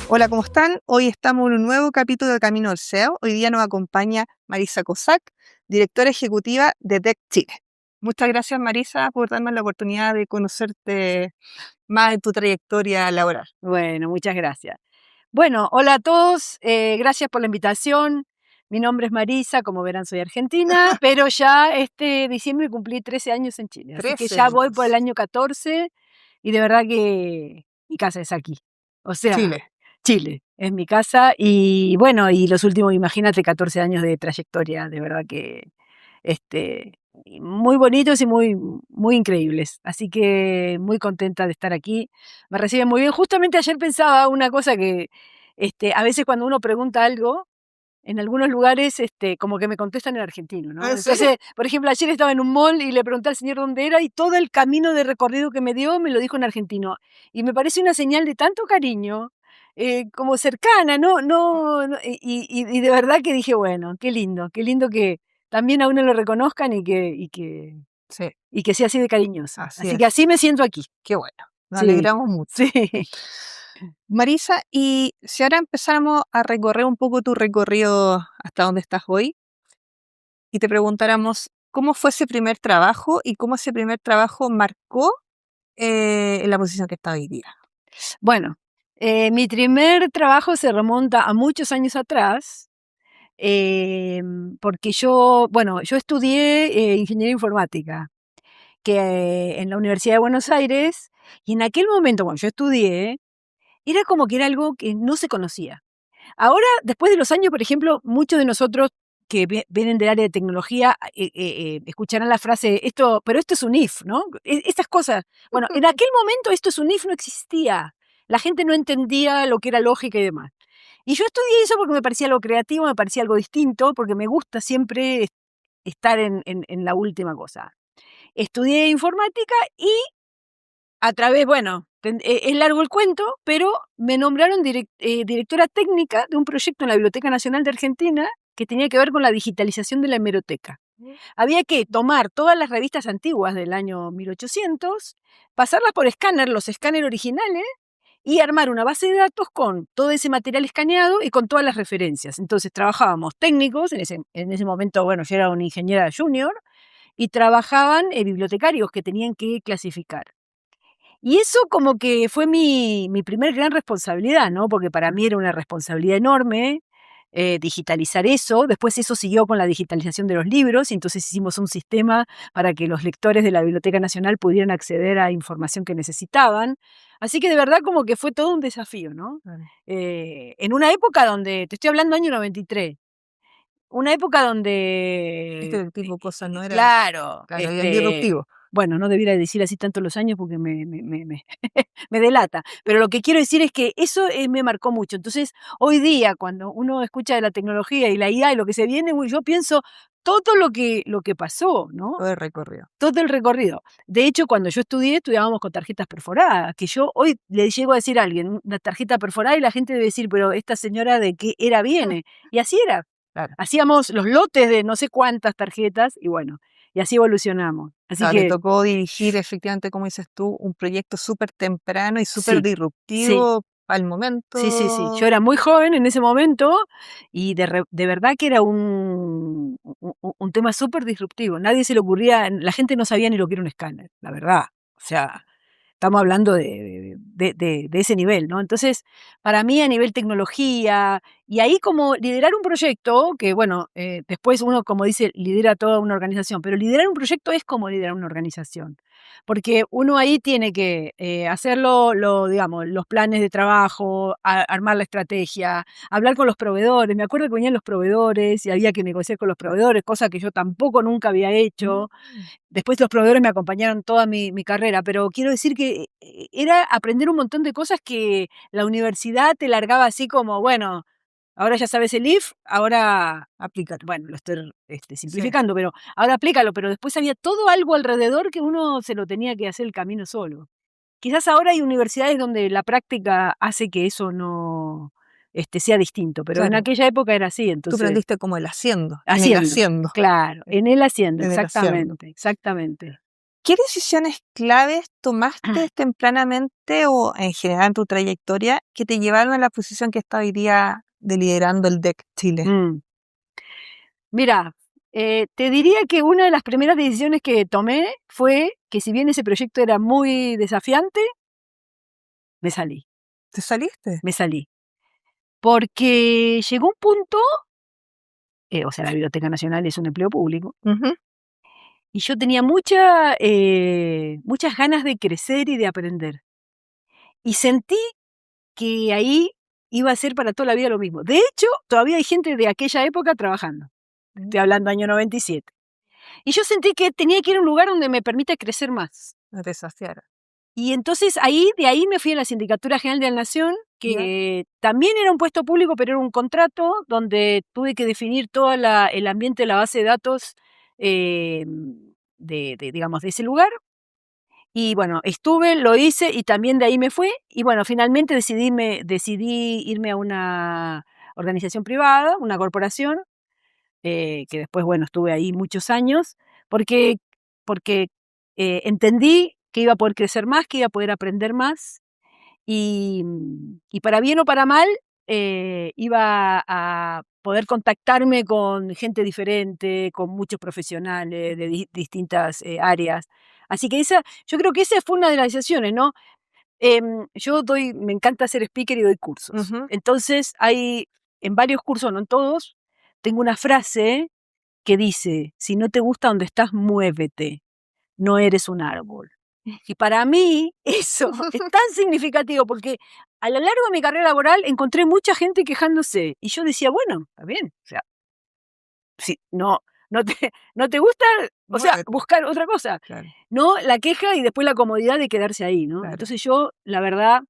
Hola, ¿cómo están? Hoy estamos en un nuevo capítulo de Camino del SEO. Hoy día nos acompaña Marisa Cossack, directora ejecutiva de Tech Chile. Muchas gracias, Marisa, por darme la oportunidad de conocerte más en tu trayectoria laboral. Bueno, muchas gracias. Bueno, hola a todos, gracias por la invitación. Mi nombre es Marisa, como verán soy argentina, pero ya este diciembre cumplí 13 años en Chile, así que 13 ya voy por el años. año 14 y de verdad que mi casa es aquí. O sea, Chile. Chile es mi casa y bueno, y los últimos, imagínate, 14 años de trayectoria, de verdad que muy bonitos y muy increíbles. Así que muy contenta de estar aquí. Me reciben muy bien. Justamente ayer pensaba una cosa que a veces cuando uno pregunta algo, en algunos lugares como que me contestan en argentino, ¿no? ¿En serio? Entonces, por ejemplo, ayer estaba en un mall y le pregunté al señor dónde era y todo el camino de recorrido que me dio me lo dijo en argentino. Y me parece una señal de tanto cariño, como cercana, ¿no? Y de verdad que dije, bueno, qué lindo que también a uno lo reconozcan Sí, y que sea así de cariñoso. así Así que es. así me siento aquí. Qué bueno. Nos Sí, alegramos mucho. sí. Marisa, y si ahora empezáramos a recorrer un poco tu recorrido hasta donde estás hoy y te preguntáramos cómo fue ese primer trabajo y cómo ese primer trabajo marcó en la posición que está hoy día. Bueno, mi primer trabajo se remonta a muchos años atrás, porque yo estudié ingeniería informática en la Universidad de Buenos Aires y en aquel momento, cuando yo estudié, era como que era algo que no se conocía. Ahora, después de los años, por ejemplo, muchos de nosotros que vienen del área de tecnología escucharán la frase, pero esto es un if, ¿no? Estas cosas. Bueno, en aquel momento esto es un if no existía. La gente no entendía lo que era lógica y demás. Y yo estudié eso porque me parecía algo creativo, me parecía algo distinto, porque me gusta siempre estar en la última cosa. Estudié informática y a través, bueno, es largo el cuento, pero me nombraron directora técnica de un proyecto en la Biblioteca Nacional de Argentina que tenía que ver con la digitalización de la hemeroteca. Había que tomar todas las revistas antiguas del año 1800, pasarlas por escáner, los escáneres originales, y armar una base de datos con todo ese material escaneado y con todas las referencias. Entonces trabajábamos técnicos, en ese momento, bueno, yo era una ingeniera junior, y trabajaban bibliotecarios que tenían que clasificar. Y eso como que fue mi primer gran responsabilidad, ¿no? Porque para mí era una responsabilidad enorme digitalizar eso. Después eso siguió con la digitalización de los libros y entonces hicimos un sistema para que los lectores de la Biblioteca Nacional pudieran acceder a información que necesitaban. Así que de verdad como que fue todo un desafío, ¿no? En una época donde, te estoy hablando año 93, una época donde, Este tipo de cosas no era, claro, claro, era disruptivo. bueno, no debiera decir así tanto los años porque me delata, pero lo que quiero decir es que eso me marcó mucho. Entonces, hoy día, cuando uno escucha de la tecnología y la IA y lo que se viene, yo pienso todo lo que pasó, ¿no? Todo el recorrido. Todo el recorrido. De hecho, cuando yo estudié, estudiábamos con tarjetas perforadas, que yo hoy le llego a decir a alguien, una tarjeta perforada, y la gente debe decir, pero esta señora de qué era viene. Y así era. Claro. Hacíamos los lotes de no sé cuántas tarjetas y bueno, y así evolucionamos. Así Claro, te que tocó dirigir efectivamente, como dices tú, un proyecto súper temprano y súper sí, sí, disruptivo al sí. Yo momento. era muy joven en ese momento y de verdad que era un tema súper disruptivo. Nadie se le ocurría, la gente no sabía ni lo que era un escáner, la verdad. O sea, estamos hablando de ese nivel, ¿no? Entonces, para mí a nivel tecnología, y ahí como liderar un proyecto, que bueno, después uno como dice, lidera toda una organización, pero liderar un proyecto es como liderar una organización, porque uno ahí tiene que hacerlo, digamos, los planes de trabajo, armar la estrategia, hablar con los proveedores. Me acuerdo que venían los proveedores y había que negociar con los proveedores, cosa que yo tampoco nunca había hecho. Después los proveedores me acompañaron toda mi carrera, pero quiero decir que era aprender un montón de cosas que la universidad te largaba así como, bueno, ahora ya sabes el if, ahora aplícalo. Bueno, lo estoy Sí. simplificando, pero ahora aplícalo, pero después había todo algo alrededor que uno se lo tenía que hacer el camino solo. Quizás ahora hay universidades donde la práctica hace que eso sea distinto, pero en Claro. aquella época era así, Tú entonces aprendiste como el haciendo, en el haciendo, haciendo, claro, en el haciendo, en el haciendo. exactamente. ¿Qué decisiones claves tomaste tempranamente o en general en tu trayectoria que te llevaron a la posición que está hoy día de liderando el DEC Chile? Mm. Mira, te diría que una de las primeras decisiones que tomé fue que si bien ese proyecto era muy desafiante, me salí, ¿Te saliste? me salí. Porque llegó un punto, o sea, la Biblioteca Nacional es un empleo público, Ujú, y yo tenía muchas ganas de crecer y de aprender. Y sentí que ahí iba a ser para toda la vida lo mismo. De hecho, todavía hay gente de aquella época trabajando. Estoy hablando año 97. Y yo sentí que tenía que ir a un lugar donde me permita crecer más. me desafiaron. Y entonces de ahí me fui a la Sindicatura General de la Nación, ¿Ya? que también era un puesto público, pero era un contrato donde tuve que definir todo el ambiente de la base de datos eh, digamos, de ese lugar. Y bueno, estuve, lo hice y también de ahí me fui. Y bueno, finalmente decidí irme a una organización privada, una corporación, que después, bueno, estuve ahí muchos años, porque, porque entendí que iba a poder crecer más, que iba a poder aprender más y para bien o para mal, iba a poder contactarme con gente diferente, con muchos profesionales de distintas áreas. Así que yo creo que esa fue una de las decisiones, ¿no? Me encanta ser speaker y doy cursos. Ujú. Entonces, en varios cursos, no en todos, tengo una frase que dice: si no te gusta donde estás, muévete, no eres un árbol. Y para mí eso es tan significativo porque a lo largo de mi carrera laboral encontré mucha gente quejándose y yo decía, bueno, está bien, o sea, si no te, no te gusta, o sea, Muévete. buscar otra cosa, Claro, no la queja y después la comodidad de quedarse ahí, ¿no? claro. Entonces yo, la verdad,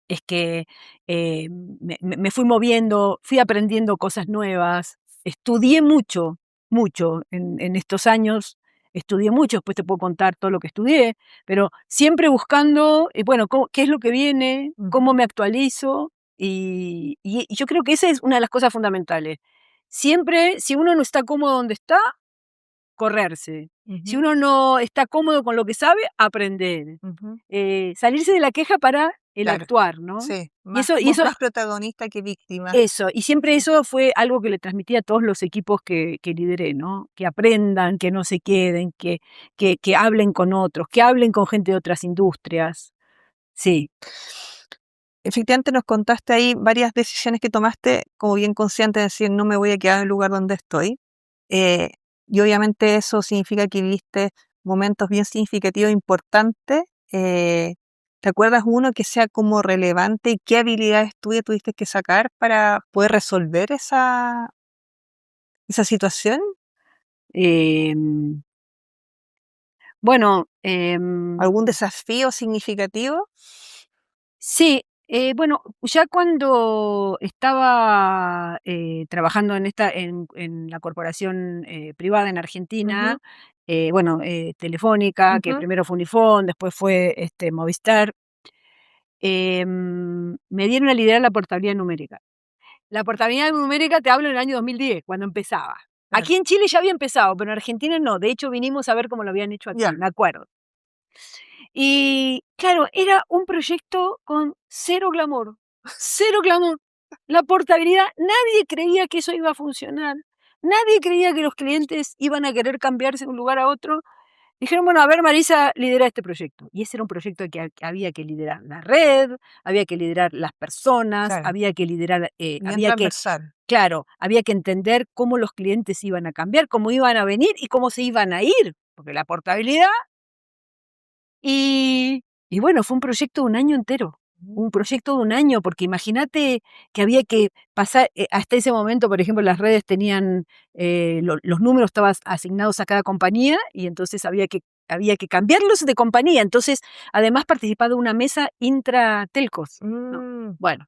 es que me fui moviendo, fui aprendiendo cosas nuevas, estudié mucho, mucho en estos años, estudié mucho, después te puedo contar todo lo que estudié, pero siempre buscando, bueno, qué es lo que viene, cómo Ujú, me actualizo, y yo creo que esa es una de las cosas fundamentales. Siempre, si uno no está cómodo donde está, correrse. Si ujú, uno no está cómodo con lo que sabe, aprender. ujú. Salirse de la queja para el Claro, actuar, ¿no? sí, Y más, eso y vos eso más protagonista que víctima. y siempre Sí. eso fue algo que le transmití a todos los equipos que lideré, ¿no? Que aprendan, que no se queden, que hablen con otros, que hablen con gente de otras industrias. Sí. Efectivamente nos contaste ahí varias decisiones que tomaste, como bien consciente de decir, no me voy a quedar en el lugar donde estoy. Eh, y obviamente eso significa que viviste momentos bien significativos, importantes. ¿Te acuerdas uno que sea como relevante y qué habilidades tuyas tuviste que sacar para poder resolver esa situación? Em, bueno, ¿Algún desafío significativo? sí, bueno, ya cuando estaba trabajando en la corporación privada en Argentina, Ujú, bueno, Telefónica, que ujú, primero fue Unifón, después fue Movistar, me dieron a liderar la portabilidad numérica. La portabilidad numérica te hablo en el año 2010, cuando empezaba. claro. Aquí en Chile ya había empezado, pero en Argentina no. De hecho, vinimos a ver cómo lo habían hecho aquí, Ya. me acuerdo. Y claro, era un proyecto con cero glamour, cero glamour. La portabilidad, nadie creía que eso iba a funcionar. Nadie creía que los clientes iban a querer cambiarse de un lugar a otro. Dijeron, bueno, a ver, Marisa, lidera este proyecto. Y ese era un proyecto que había que liderar la red, había que liderar las personas, Claro, había que liderar, bien transversal. claro, había que entender cómo los clientes iban a cambiar, cómo iban a venir y cómo se iban a ir. Porque la portabilidad y bueno, fue un proyecto de un año entero, Mm, un proyecto de un año, porque imagínate que había que pasar, hasta ese momento, por ejemplo, las redes tenían, los números estaban asignados a cada compañía y entonces había que cambiarlos de compañía. Entonces, además participaba de una mesa intra-telcos, ¿no? mm, Bueno,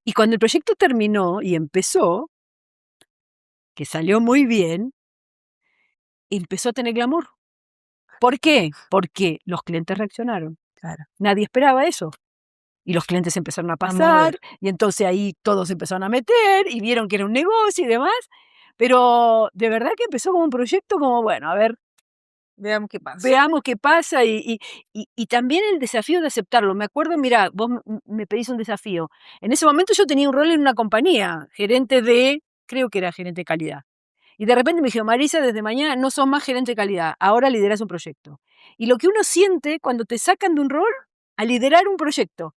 y cuando el proyecto terminó y empezó, que salió muy bien, empezó a tener glamour. ¿Por qué? Porque los clientes reaccionaron. claro. Nadie esperaba eso. y los clientes empezaron a A mover. pasar, y entonces ahí todos se empezaron a meter, y vieron que era un negocio y demás, pero de verdad que empezó como un proyecto como, bueno, a ver, Veamos qué pasa. veamos qué pasa, y también el desafío de aceptarlo. Me acuerdo, mira, vos me pedís un desafío. En ese momento yo tenía un rol en una compañía, gerente de, creo que era gerente de calidad. Y de repente me dijo, Marisa, desde mañana no sos más gerente de calidad, ahora liderás un proyecto. Y lo que uno siente cuando te sacan de un rol a liderar un proyecto,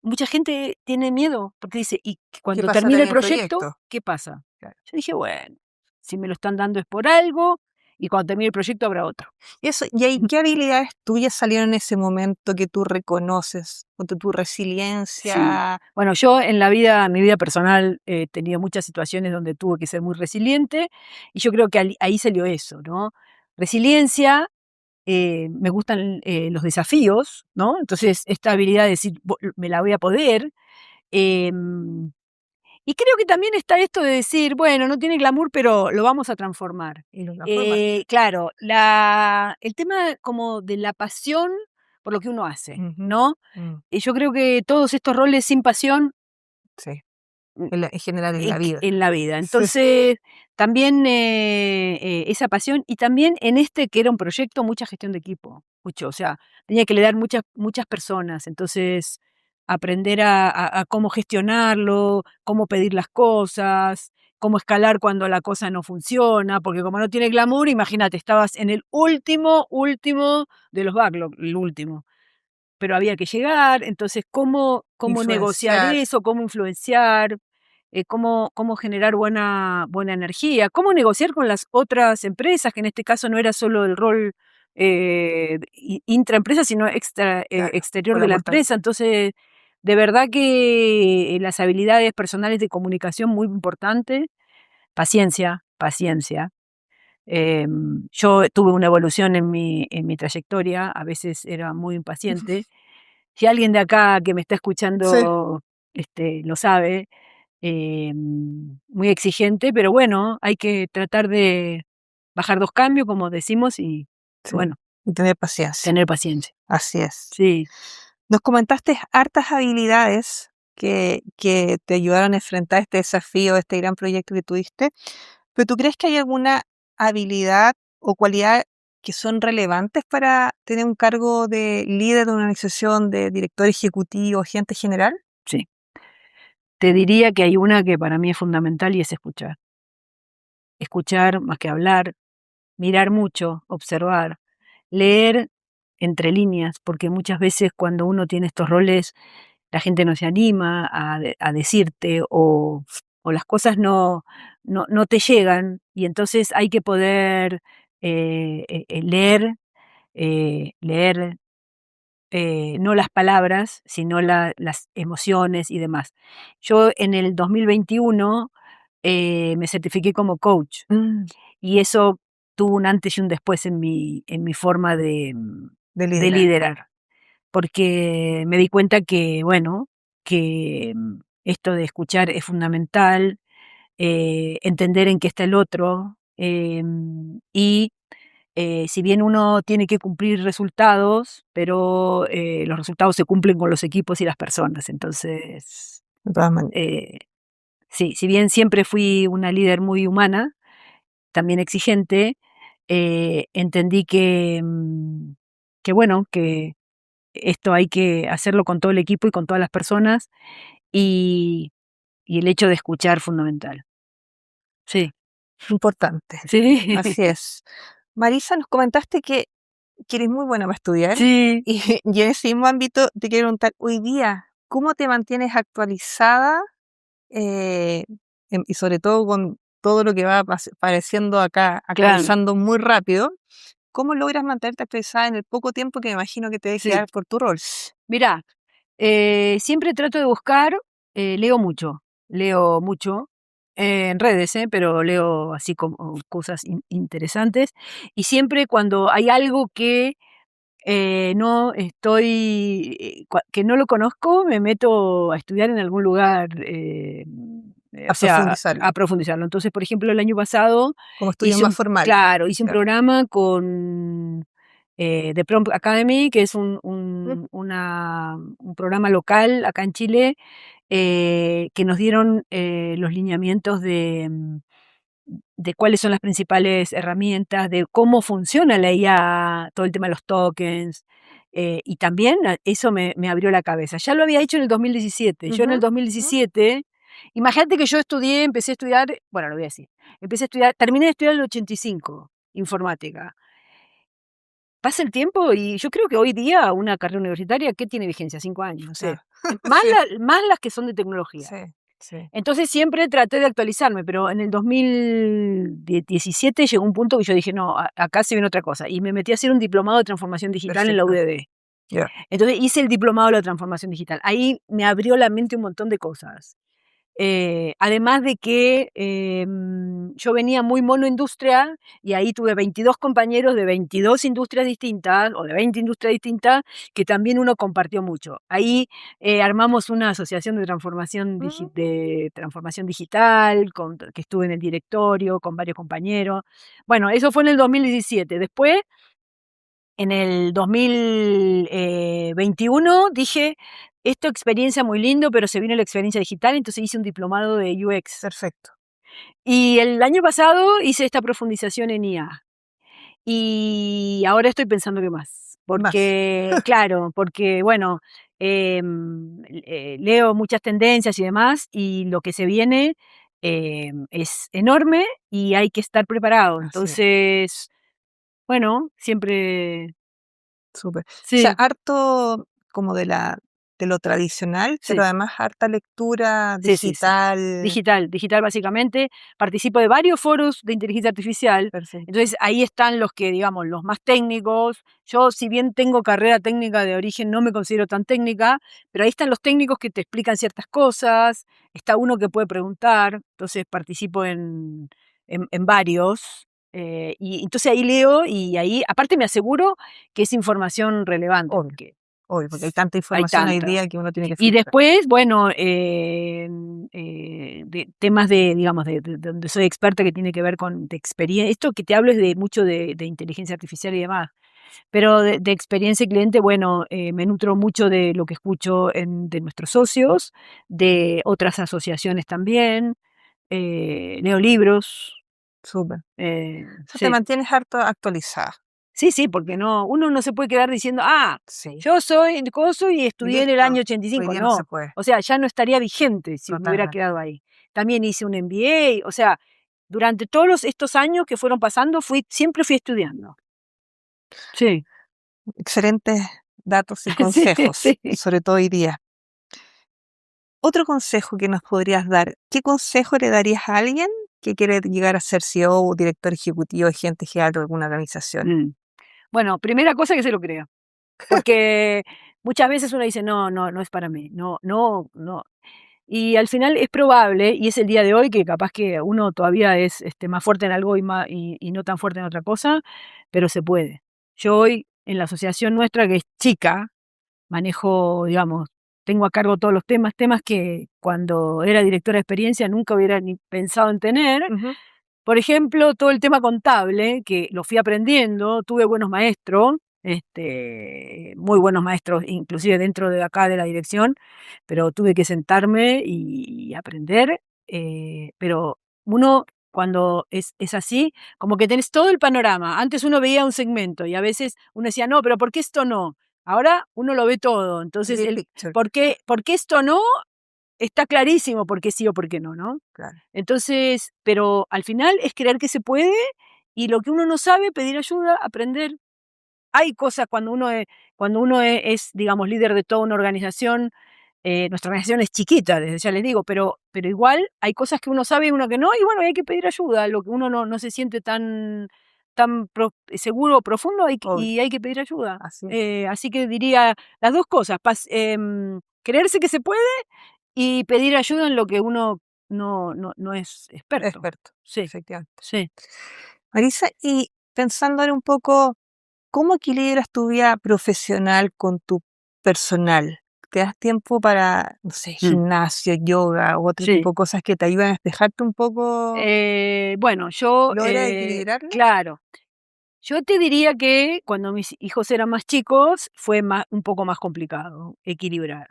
mucha gente tiene miedo porque dice, ¿y ¿Qué cuando pasará termine en el el proyecto, proyecto? qué pasa? Claro. Yo dije, bueno, si me lo están dando es por algo, y cuando termine el proyecto habrá otro. Eso, y ahí, ¿qué habilidades tuyas salieron en ese momento que tú reconoces? Ponte tu Sí. resiliencia. Bueno, yo en la vida, mi vida personal, he tenido muchas situaciones donde tuve que ser muy resiliente, y yo creo que ahí salió eso, ¿no? Resiliencia, me gustan los desafíos, ¿no? Entonces, esta habilidad de decir, me la voy a poder. em, y creo que también está esto de decir, bueno, no tiene glamour, pero lo vamos a transformar. Y lo transformaste. Claro, el tema como de la pasión por lo que uno hace, Ujú. ¿no? Mm, Y yo creo que todos estos roles sin pasión sí, mm, en general en la vida. en la vida. Sí, Entonces, también esa pasión y también en este que era un proyecto, mucha gestión de equipo, mucho, o sea, tenía que liderar muchas personas, entonces aprender a cómo gestionarlo, cómo pedir las cosas, cómo escalar cuando la cosa no funciona, porque como no tiene glamour, imagínate, estabas en el último de los backlog, el último, pero había que llegar, entonces, ¿cómo negociar influenciar. eso? ¿Cómo influenciar? Cómo generar buena energía, cómo negociar con las otras empresas, que en este caso no era solo el rol intraempresa, sino Claro, exterior con de la la puerta. empresa. Entonces, de verdad que las habilidades personales de comunicación muy importantes, paciencia, paciencia. Yo tuve una evolución en mi trayectoria, a veces era muy impaciente. Si alguien de acá que me está Sí, escuchando lo sabe, muy exigente, pero bueno, hay que tratar de bajar 2 cambios, como decimos, y sí. bueno, Y tener paciencia. tener paciencia. Así es. Sí, Nos comentaste hartas habilidades que te ayudaron a enfrentar este desafío, este gran proyecto que tuviste, pero ¿tú crees que hay alguna habilidad o cualidad que son relevantes para tener un cargo de líder de una organización, de director ejecutivo, gerente general? sí. Te diría que hay una que para mí es fundamental y es escuchar. Escuchar más que hablar, mirar mucho, observar, leer entre líneas, porque muchas veces cuando uno tiene estos roles, la gente no se anima a decirte o las cosas no te llegan y entonces hay que poder leer no las palabras, sino las emociones y demás. Yo en el 2021 me certifiqué como coach Mm, y eso tuvo un antes y un después en mi forma de de liderar. liderar, porque me di cuenta que, bueno, que esto de escuchar es fundamental, entender en qué está el otro, y si bien uno tiene que cumplir resultados, pero los resultados se cumplen con los equipos y las personas. Entonces, De todas maneras. eh, sí, si bien siempre fui una líder muy humana, también exigente, entendí que bueno, que esto hay que hacerlo con todo el equipo y con todas las personas y, y el hecho de escuchar fundamental. Sí, Importante. sí, Así es. Marisa, nos comentaste que eres muy buena para estudiar sí, y, y en ese mismo ámbito te quiero preguntar, hoy día, ¿cómo te mantienes actualizada eh, y sobre todo con todo lo que va apareciendo acá, claro, actualizando muy rápido? ¿Cómo logras mantenerte actualizada en el poco tiempo que me imagino que te debe sí. quedar por tu rol? Mirá, siempre trato de buscar, leo mucho, en redes, pero leo así como cosas interesantes. Y siempre cuando hay algo que no estoy, que no lo conozco, me meto a estudiar en algún lugar, A o sea, profundizarlo, a profundizarlo. Entonces, por ejemplo, el año pasado como estudios hice más formales. hice un Claro. programa con The Prompt Academy, que es un Mm, programa local acá en Chile, que nos dieron, los lineamientos de cuáles son las principales herramientas, de cómo funciona la IA, todo el tema de los tokens, y también eso me abrió la cabeza. Ya lo había hecho en el 2017. Yo en ujú, el mm, 2017, imagínate que yo estudié, empecé a estudiar, bueno, lo voy a decir, empecé a estudiar, terminé de estudiar en el 85, informática. Pasa el tiempo y yo creo que hoy día una carrera universitaria, ¿qué tiene vigencia? 5 años, no sé. claro. Más, Sí, más las que son de tecnología. sí, sí. Entonces siempre traté de actualizarme, pero en el 2017 llegó un punto que yo dije, no, acá se viene otra cosa. Y me metí a hacer un diplomado de transformación digital en la Perfecto. UDD. Ya. Entonces hice el diplomado de la transformación digital. Ahí me abrió la mente un montón de cosas. Además de que yo venía muy monoindustria y ahí tuve 22 compañeros de 22 industrias distintas o de 20 industrias distintas que también uno compartió mucho. Ahí armamos una asociación Mm, de transformación digital, que estuve en el directorio con varios compañeros. Bueno, eso fue en el 2017. Después, en el 2021 dije, esta experiencia muy lindo, pero se vino la experiencia digital, entonces hice un diplomado de UX. perfecto. Y el año pasado hice esta profundización en IA. Y ahora estoy pensando qué más. Más. Porque, claro, porque, bueno, leo muchas tendencias y demás, y lo que se viene es enorme y hay que estar preparado. Así es. Entonces, bueno, siempre, Súper. O sea, sí. harto como de lo tradicional, pero Sí, además harta lectura sí, sí, sí. digital. Digital básicamente. Participo de varios foros de inteligencia artificial. Perfecto. Entonces ahí están los que, digamos, los más técnicos. Yo, si bien tengo carrera técnica de origen, no me considero tan técnica, pero ahí están los técnicos que te explican ciertas cosas. Está uno que puede preguntar. Entonces participo en varios. Y entonces ahí leo y ahí, aparte me aseguro que es información relevante, Obvio, porque obvio, porque hay tanta hay información hoy tanta. día que uno tiene que Y filtrar. después, bueno, de temas de, digamos, de donde soy experta que tiene que ver con de experiencia. Esto que te hablo es de mucho de inteligencia artificial y demás, pero de experiencia cliente, bueno, me nutro mucho de lo que escucho de nuestros socios, de otras asociaciones también, leo libros, Súper. O sea, te sí. mantienes harto actualizada. Sí, sí, porque no, uno no se puede quedar diciendo, Sí. yo soy coso y estudié en el Listo. año ochenta y Hoy cinco. día no se No, puede. o sea, ya no estaría vigente si me hubiera Totalmente. quedado ahí. También hice un MBA, o sea, durante todos estos años que fueron pasando, siempre fui estudiando. Sí, Excelentes datos y sí, consejos, sí. sobre todo hoy día. Otro consejo que nos podrías dar, ¿qué consejo le darías a alguien que quiere llegar a ser CEO o director ejecutivo, gerente general de alguna organización? Mm. Bueno, primera cosa que se lo crea, porque muchas veces uno dice, no, no, no es para mí, no, no, no. Y al final es probable, y es el día de hoy, que capaz que uno todavía es más fuerte en algo y no tan fuerte en otra cosa, pero se puede. Yo hoy, en la asociación nuestra, que es chica, manejo, digamos, tengo a cargo todos los temas que cuando era directora de experiencia nunca hubiera ni pensado en tener. Ujú, Por ejemplo, todo el tema contable, que lo fui aprendiendo, tuve buenos maestros, muy buenos maestros, inclusive dentro de acá de la dirección, pero tuve que sentarme y aprender. Pero uno, cuando es así, como que tenés todo el panorama. Antes uno veía un segmento y a veces uno decía, no, pero ¿por qué esto no? Ahora uno lo ve todo. el Entonces, big picture, por qué esto no? Está clarísimo por qué sí o por qué no, ¿no? claro. Entonces, pero al final es creer que se puede y lo que uno no sabe, pedir ayuda, aprender. Hay cosas cuando uno es, digamos, líder de toda una organización, nuestra organización es chiquita, desde ya les digo, pero igual hay cosas que uno sabe y uno que no, y bueno, hay que pedir ayuda. Lo que uno no se siente tan seguro o profundo Obvio, y hay que pedir ayuda. así es. Así que diría las dos cosas, creerse que se puede y pedir ayuda en lo que uno no es experto. Experto, Sí, efectivamente. sí. Marisa, y pensando ahora un poco, ¿cómo equilibras tu vida profesional con tu personal? ¿Te das tiempo para, no sé, Mm, gimnasio, yoga u otro tipo sí. de cosas que te ayudan a despejarte un poco? Bueno, yo, ¿Logras equilibrarlo? claro. Yo te diría que cuando mis hijos eran más chicos fue un poco más complicado equilibrar.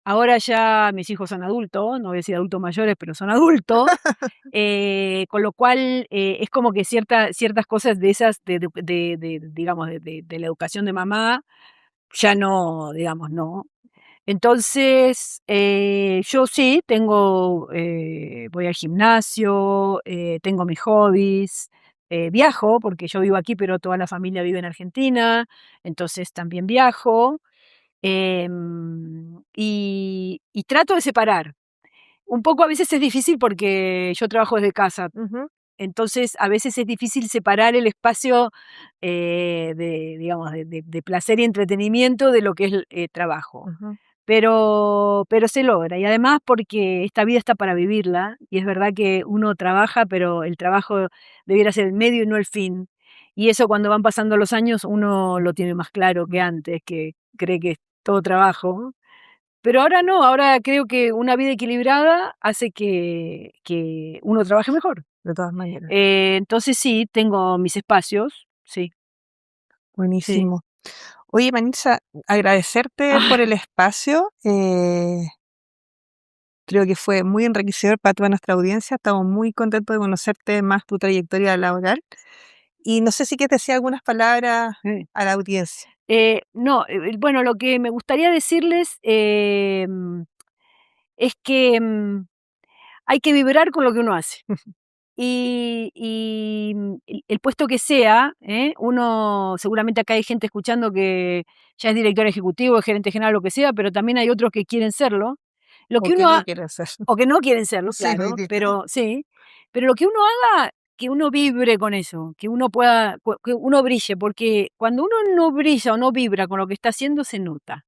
Ahora ya mis hijos son adultos, no voy a decir adultos mayores, pero son adultos, con lo cual es como que ciertas cosas de esas, digamos, de la educación de mamá, ya no, digamos, no. Entonces, yo sí tengo, voy al gimnasio, tengo mis hobbies, viajo, porque yo vivo aquí, pero toda la familia vive en Argentina, entonces también viajo, y trato de separar. Un poco a veces es difícil porque yo trabajo desde casa, Ujú, entonces a veces es difícil separar el espacio digamos, de placer y entretenimiento de lo que es trabajo. ujú, Pero se logra, y además porque esta vida está para vivirla, y es verdad que uno trabaja, pero el trabajo debiera ser el medio y no el fin. Y eso cuando van pasando los años uno lo tiene más claro que mm, antes, que cree que es todo trabajo. Pero ahora no, ahora creo que una vida equilibrada hace que uno trabaje mejor. de todas maneras. Entonces sí, tengo mis espacios, sí, sí. Buenísimo. Oye, Manisa, agradecerte por el espacio. Creo que fue muy enriquecedor para toda nuestra audiencia. Estamos muy contentos de conocerte más tu trayectoria laboral. Y no sé si quieres decir algunas palabras Sí. a la audiencia. No, bueno, lo que me gustaría decirles, es que, hay que vibrar con lo que uno hace. El puesto que sea, uno seguramente acá hay gente escuchando que ya es director ejecutivo, gerente general, lo que sea, pero también hay otros que quieren serlo. Lo O que que uno no ha quieres hacer. O que no quieren serlo, Sí, muy claro, bien. pero sí. Pero lo que uno haga, que uno vibre con eso, que uno pueda que uno brille, porque cuando uno no brilla o no vibra con lo que está haciendo, se nota.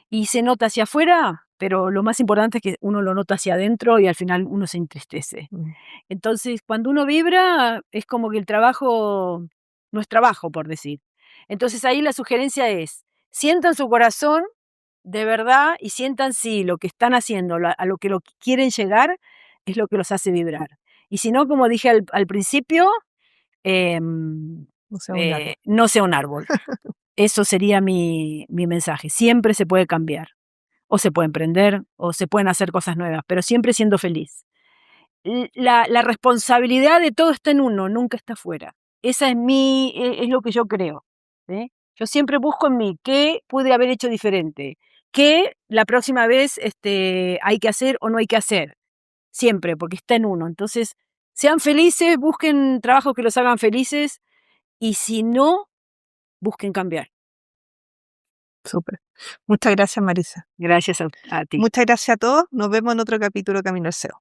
Y se nota hacia afuera, pero lo más importante es que uno lo nota hacia adentro y al final uno se entristece. Mm, Entonces, cuando uno vibra, es como que el trabajo no es trabajo, por decir. Entonces, ahí la sugerencia es, sientan su corazón de verdad y sientan si lo que están haciendo, a lo que quieren llegar, es lo que los hace vibrar. Y si no, como dije al principio, em, no sea un árbol. no sea un árbol. Eso sería mi mensaje. Siempre se puede cambiar, o se puede emprender, o se pueden hacer cosas nuevas, pero siempre siendo feliz. La responsabilidad de todo está en uno, nunca está afuera. Esa es lo que yo creo, ¿sí? Yo siempre busco en mí qué pude haber hecho diferente, qué la próxima vez, hay que hacer o no hay que hacer, siempre, porque está en uno. Entonces, sean felices, busquen trabajos que los hagan felices y si no, busquen cambiar. Súper. Muchas gracias, Marisa. Gracias a ti. Muchas gracias a todos. Nos vemos en otro capítulo Camino al SEO.